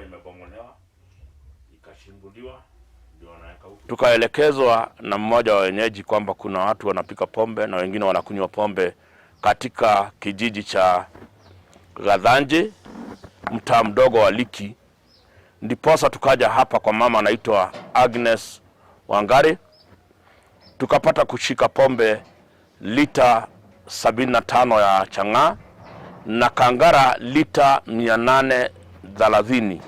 Imebomolewa ikashimbuliwa, tukaelekezwa na mmoja wa wenyeji kwamba kuna watu wanapika pombe na wengine wanakunywa pombe katika kijiji cha Gathanje, mtaa mdogo wa Liki. Ndiposa tukaja hapa kwa mama anaitwa Agnes Wangari, tukapata kushika pombe lita 75 ya chang'aa na kangara lita 830.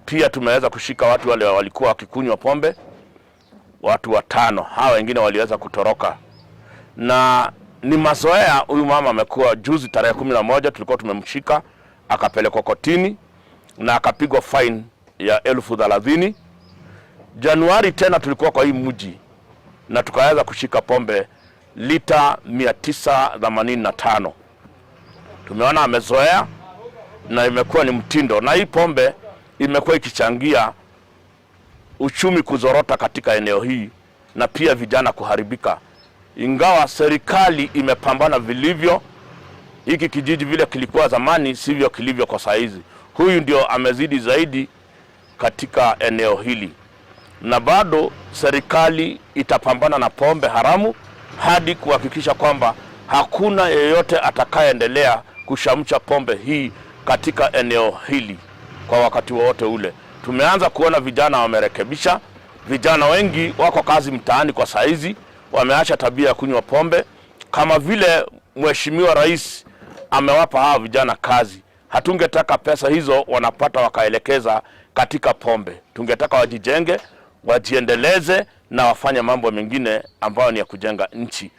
Pia tumeweza kushika watu wale walikuwa wakikunywa pombe, watu 5. Hawa wengine waliweza kutoroka. Na ni mazoea, huyu mama amekuwa, juzi tarehe 11 tulikuwa tumemshika, akapelekwa kotini na akapigwa fine ya 30,000. Januari tena tulikuwa kwa hii mji na tukaweza kushika pombe lita 985. Tumeona amezoea na imekuwa ni mtindo, na hii pombe imekuwa ikichangia uchumi kuzorota katika eneo hii na pia vijana kuharibika. Ingawa serikali imepambana vilivyo, hiki kijiji vile kilikuwa zamani sivyo kilivyo kwa saizi. Huyu ndio amezidi zaidi katika eneo hili, na bado serikali itapambana na pombe haramu hadi kuhakikisha kwamba hakuna yeyote atakayeendelea kushamcha pombe hii katika eneo hili kwa wakati wote ule. Tumeanza kuona vijana wamerekebisha. Vijana wengi wako kazi mtaani kwa saizi, wameacha tabia ya kunywa pombe. Kama vile Mheshimiwa Rais amewapa hao vijana kazi, hatungetaka pesa hizo wanapata wakaelekeza katika pombe. Tungetaka wajijenge, wajiendeleze na wafanye mambo mengine ambayo ni ya kujenga nchi.